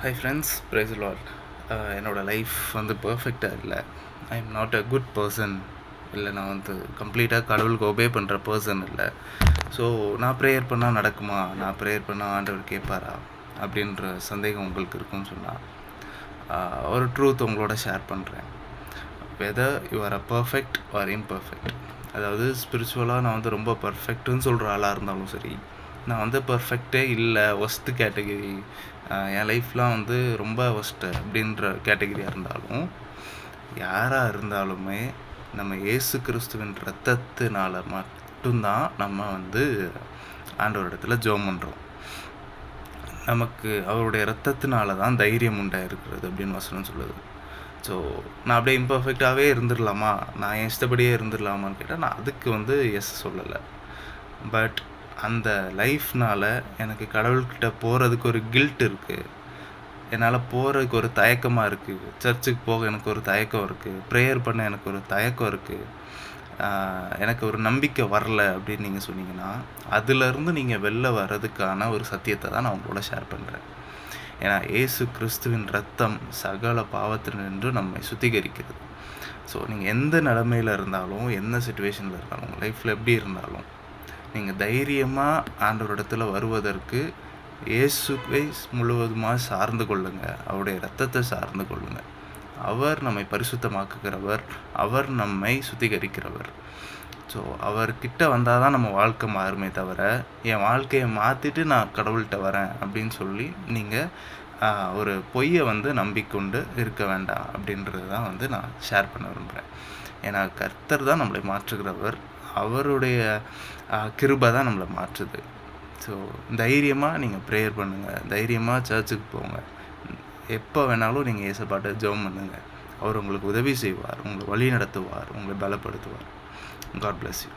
Hi friends, praise Lord. என்னோடய life வந்து பர்ஃபெக்டாக இல்லை. I am not a good person. இல்லை, நான் வந்து கம்ப்ளீட்டாக கடவுளுக்கு ஒபே பண்ணுற பர்சன் இல்லை. ஸோ நான் ப்ரேயர் பண்ணால் நடக்குமா, நான் ப்ரேயர் பண்ணால் ஆண்டவர் கேட்பாரா அப்படின்ற சந்தேகம் உங்களுக்கு இருக்குன்னு சொன்னால் ஒரு ட்ரூத் உங்களோட ஷேர் பண்ணுறேன். Whether you are a perfect or imperfect, அதாவது ஸ்பிரிச்சுவலாக நான் வந்து ரொம்ப பர்ஃபெக்ட்டுன்னு சொல்கிற ஆளாக இருந்தாலும் சரி, நான் வந்து பர்ஃபெக்டே இல்லை, ஒஸ்ட்டு கேட்டகிரி, என் லைஃப்லாம் வந்து ரொம்ப ஒஸ்ட்டு அப்படின்ற கேட்டகிரியாக இருந்தாலும், யாராக இருந்தாலுமே நம்ம இயேசு கிறிஸ்துவின் இரத்தத்தினால் மட்டும்தான் நம்ம வந்து ஆண்டவரிடத்துல ஜெபம் பண்ணுறோம். நமக்கு அவருடைய இரத்தத்தினால தான் தைரியம் உண்டாயிருக்கிறது அப்படின்னு வசனம் சொல்லுது. ஸோ நான் அப்படியே இம்பர்ஃபெக்டாகவே இருந்துடலாமா, நான் என் இஷ்டப்படியே இருந்துடலாமான்னு கேட்டால் நான் அதுக்கு வந்து எஸ் சொல்லலை. பட் அந்த லைஃப்னால் எனக்கு கடவுள்கிட்ட போகிறதுக்கு ஒரு கில்ட் இருக்குது, என்னால் போகிறதுக்கு ஒரு தயக்கமாக இருக்குது, சர்ச்சுக்கு போக எனக்கு ஒரு தயக்கம் இருக்குது, ப்ரேயர் பண்ண எனக்கு ஒரு தயக்கம் இருக்குது, எனக்கு ஒரு நம்பிக்கை வரல அப்படின்னு நீங்கள் சொன்னீங்கன்னா, அதிலிருந்து நீங்கள் வெளில வர்றதுக்கான ஒரு சத்தியத்தை தான் நான் உங்களோட ஷேர் பண்ணுறேன். ஏன்னா இயேசு கிறிஸ்துவின் இரத்தம் சகல பாவத்தினின்று நம்மை சுத்திகரிக்கிறது. ஸோ நீங்கள் எந்த நிலைமையில் இருந்தாலும், எந்த சுச்சுவேஷனில் இருந்தாலும், உங்கள் லைஃப்பில் எப்படி இருந்தாலும், நீங்கள் தைரியமாக ஆண்டவரிடத்தில் வருவதற்கு இயேசுவை முழுவதுமாக சார்ந்து கொள்ளுங்கள். அவருடைய இரத்தத்தை சார்ந்து கொள்ளுங்கள். அவர் நம்மை பரிசுத்தமாக்குகிறவர், அவர் நம்மை சுத்திகரிக்கிறவர். ஸோ அவர்கிட்ட வந்தால் தான் நம்ம வாழ்க்கை மாறுமே தவிர, என் வாழ்க்கையை மாற்றிட்டு நான் கடவுள்கிட்ட வரேன் அப்படின்னு சொல்லி நீங்கள் ஒரு பொய்யை வந்து நம்பிக்கொண்டு இருக்க வேண்டாம் அப்படின்றது தான் வந்து நான் ஷேர் பண்ண விரும்புகிறேன். ஏன்னா கர்த்தர் தான் நம்மளை மாற்றுகிறவர், அவருடைய கிருபை தான் நம்மளை மாற்றுது. ஸோ தைரியமாக நீங்கள் ப்ரேயர் பண்ணுங்கள், தைரியமாக சர்ச்சுக்கு போங்க, எப்போ வேணாலும் நீங்கள் ஏசப்பாட்ட ஜெபம் பண்ணுங்கள். அவர் உங்களுக்கு உதவி செய்வார், உங்களை வழி நடத்துவார், உங்களை பலப்படுத்துவார். God bless you.